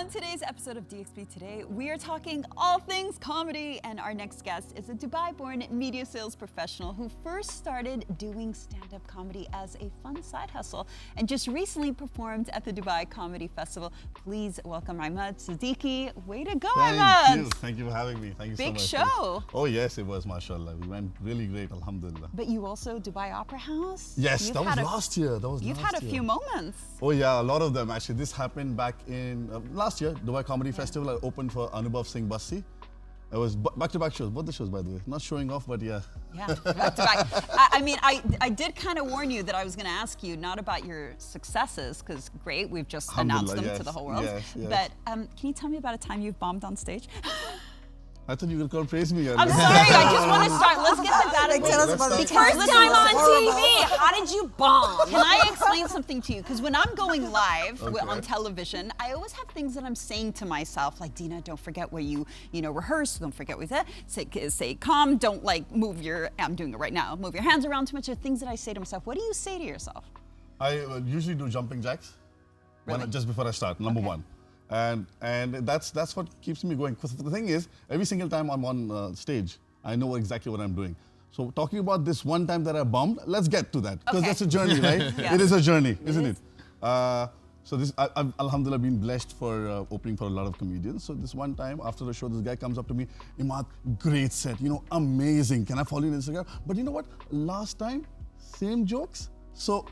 On today's episode of DXB Today, we are talking all things comedy, and our next guest is a Dubai-born media sales professional who first started doing stand-up comedy as a fun side hustle and just recently performed at the Dubai Comedy Festival. Please welcome Emaad Siddiqui. Way to go, Emaad! Thank you for having me. Thank you so much. Big show. Oh yes, it was, mashallah. We went really great, alhamdulillah. But you also Dubai Opera House? Yes, that was last year. You've had a few moments. Oh yeah, a lot of them actually. This happened back in last year, Dubai Comedy Festival. I opened for Anubhav Singh Bassi. It was back-to-back shows, both the shows by the way. Not showing off, but yeah. Yeah, back-to-back. I mean, I did kind of warn you that I was going to ask you not about your successes, because great, we've just announced them to the whole world. Yes. But can you tell me about a time you've bombed on stage? I thought you were going to praise me. I'm sorry, I just want to start. Let's get the data. Tell us about the first time on TV. How did you bomb? Can I explain something to you? Because when I'm going live on television, I always have things that I'm saying to myself, like, Dina, don't forget where you rehearse. Don't forget with that. Say calm. Don't move your. I'm doing it right now. Move your hands around too much. There are things that I say to myself. What do you say to yourself? I usually do jumping jacks, just before I start. Number one. And that's what keeps me going. Because the thing is, every single time I'm on stage, I know exactly what I'm doing. So talking about this one time that I bombed, let's get to that. Because that's a journey, right? Yeah. It is a journey, isn't it? So I've alhamdulillah been blessed for opening for a lot of comedians. So this one time after the show, this guy comes up to me, Emaad, great set, amazing. Can I follow you on Instagram? But you know what? Last time, same jokes. So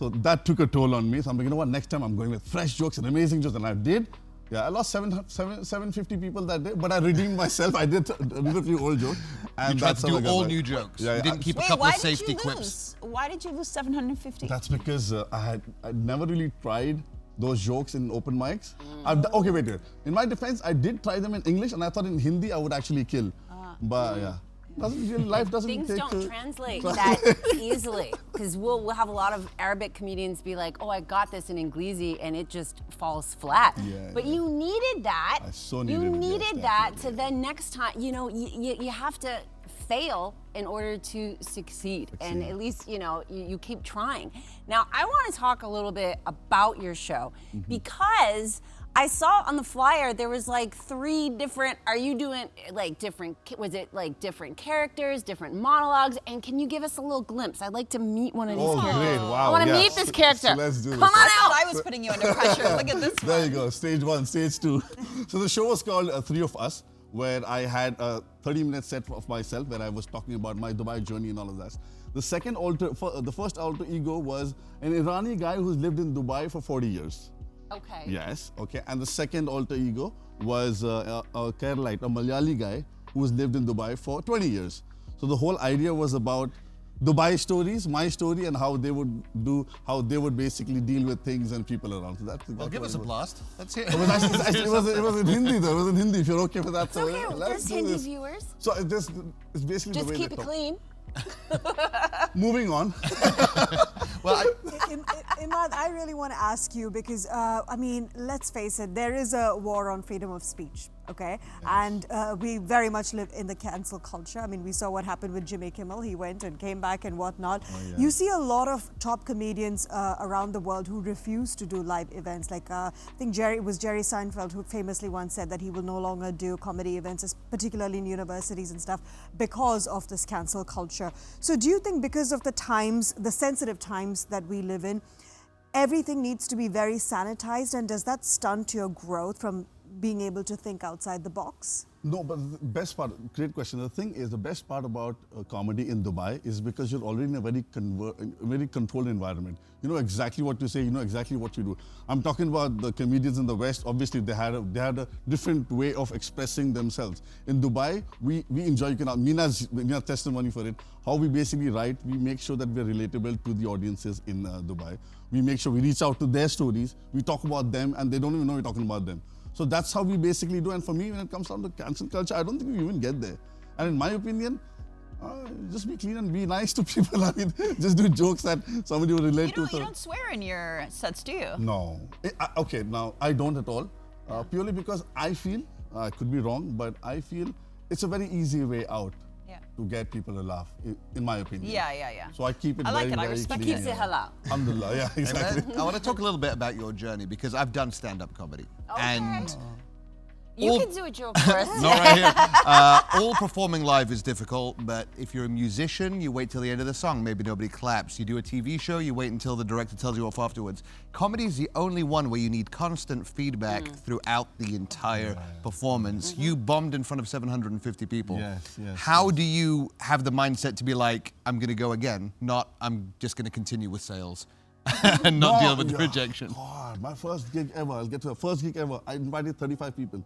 that took a toll on me. So I'm like, you know what? Next time I'm going with fresh jokes and amazing jokes. And I did. Yeah, I lost 750 people that day, but I redeemed myself. I did a few old jokes. And you tried to do all new jokes. Yeah, you didn't keep a couple of safety clips. quips. Why did you lose 750? That's because I'd never really tried those jokes in open mics. Okay, wait. In my defense, I did try them in English, and I thought in Hindi I would actually kill. But yeah. Life doesn't Things take don't translate that easily, because we'll have a lot of Arabic comedians be like, oh, I got this in Inglesi, and it just falls flat. Yeah, but you needed that. I so needed it. You needed that to then next time, you have to fail in order to succeed. And at least, you keep trying. Now, I want to talk a little bit about your show, because I saw on the flyer there was 3 different. Are you doing different? Was it different characters, different monologues? And can you give us a little glimpse? I'd like to meet one of these characters. Great! Wow. I want to meet this character. So let's do this. Come on I out. thought I was putting you under pressure. Look at this one. There you go. Stage 1, stage 2. So the show was called Three of Us, where I had a 30-minute set of myself where I was talking about my Dubai journey and all of that. The first alter ego was an Irani guy who's lived in Dubai for 40 years. Okay. Yes, okay. And the second alter ego was a Keralite, a Malayali guy who's lived in Dubai for 20 years. So the whole idea was about Dubai stories, my story, and how they would basically deal with things and people around. So Well, give us a blast. Let's hear it. It was in Hindi though. It was in Hindi. If you're okay with that, It's okay. There's Hindi viewers. So it's basically Just the way keep they it talk. clean. Moving on. Well, Emaad, I really want to ask you because, let's face it, there is a war on freedom of speech, okay? Yes. And we very much live in the cancel culture. I mean, we saw what happened with Jimmy Kimmel. He went and came back and whatnot. Oh, yeah. You see a lot of top comedians around the world who refuse to do live events. I think Jerry Seinfeld who famously once said that he will no longer do comedy events, particularly in universities and stuff, because of this cancel culture. So do you think because of the times, the sensitive times that we live in, everything needs to be very sanitized, and does that stunt your growth from being able to think outside the box? No, but the best part, great question. The thing is, the best part about comedy in Dubai is because you're already in a very controlled environment. You know exactly what to say, you know exactly what you do. I'm talking about the comedians in the West. Obviously, they had a different way of expressing themselves. In Dubai, we enjoy, Mina's testimony for it, how we basically write, we make sure that we're relatable to the audiences in Dubai. We make sure we reach out to their stories, we talk about them, and they don't even know we're talking about them. So that's how we basically do. And for me, when it comes down to cancel culture, I don't think we even get there. And in my opinion, just be clean and be nice to people. I mean, just do jokes that somebody will relate to. You don't swear in your sets, do you? No. Okay, now I don't at all. Purely because I feel, I could be wrong, but I feel it's a very easy way out. to get people to laugh, in my opinion. Yeah. So I keep it I like very, it. I very respect clean. Keeps it halal. Alhamdulillah, yeah, exactly. I want to talk a little bit about your journey because I've done stand-up comedy. And You all- can do a joke first. not right here. All performing live is difficult, but if you're a musician, you wait till the end of the song. Maybe nobody claps. You do a TV show, you wait until the director tells you off afterwards. Comedy is the only one where you need constant feedback throughout the entire performance. You bombed in front of 750 people. Yes. How do you have the mindset to be like, I'm going to go again, not I'm just going to continue with sales and not deal with the rejection? God, my first gig ever. I'll get to the first gig ever. I invited 35 people.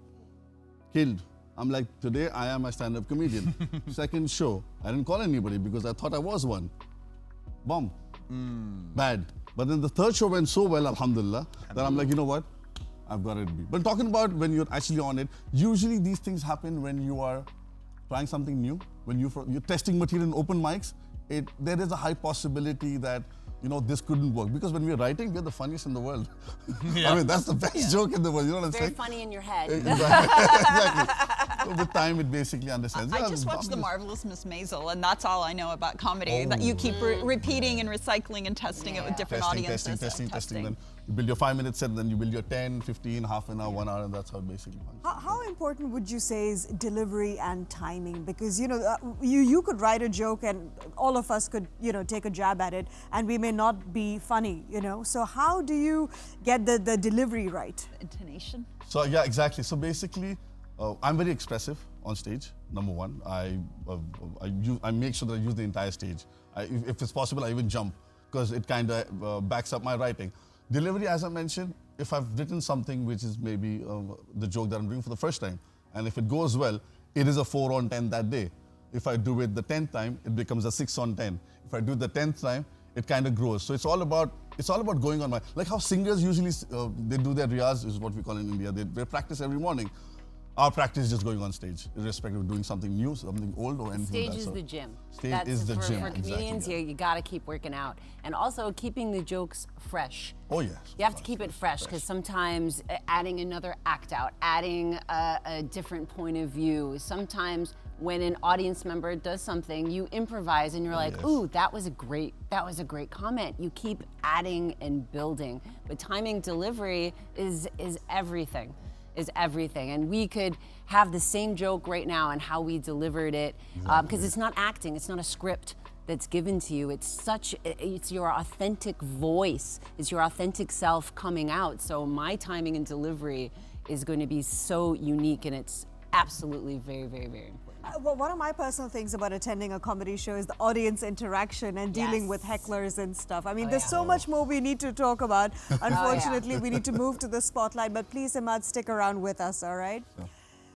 Killed. I'm like, today I am a stand-up comedian. Second show, I didn't call anybody because I thought I was one. Bomb. Bad. But then the third show went so well, alhamdulillah, that I'm like, you know what? I've got it. But talking about when you're actually on it, usually these things happen when you are trying something new, when you're testing material in open mics. There is a high possibility that this couldn't work. Because when we're writing, we're the funniest in the world. I mean, that's the best joke in the world. You know what I'm Very saying? funny in your head. Exactly. So with time, it basically understands. I just watched The Marvelous Miss Maisel, and that's all I know about comedy. That you keep repeating and recycling and testing it with different audiences. Testing. Then you build your 5-minute set, then you build your 10, 15, half an hour, 1 hour, and that's how it basically functions. How important would you say is delivery and timing? Because you could write a joke and all of us could take a jab at it, and we may not be funny. So how do you get the delivery right? Intonation. So yeah, exactly. So basically, I'm very expressive on stage. Number one, I make sure that I use the entire stage. If it's possible, I even jump because it kind of backs up my writing. Delivery, as I mentioned, if I've written something which is maybe the joke that I'm doing for the first time, and if it goes well, it is a 4 on 10 that day. If I do it the 10th time, it becomes a 6 on 10. If I do it the 10th time, it kind of grows. So it's all about going on like how singers usually they do their riyaz, is what we call in India. They practice every morning. Our practice is just going on stage, irrespective of doing something new, something old, or anything Stage like that. is So the gym. Stage is the gym. For comedians, exactly, you got to keep working out. And also keeping the jokes fresh. Oh, yes. You have to keep it fresh because sometimes adding another act out, adding a different point of view. Sometimes when an audience member does something, you improvise and you're like, ooh, that was a great comment. You keep adding and building. But timing, delivery is everything. And we could have the same joke right now and how we delivered it, because it's not acting, it's not a script that's given to you. It's your authentic voice, it's your authentic self coming out. So my timing and delivery is going to be so unique, and it's absolutely very, very, very important. Well, one of my personal things about attending a comedy show is the audience interaction and dealing with hecklers and stuff. I mean, there's so much more we need to talk about. Unfortunately, we need to move to the spotlight, but please, Emaad, stick around with us, all right?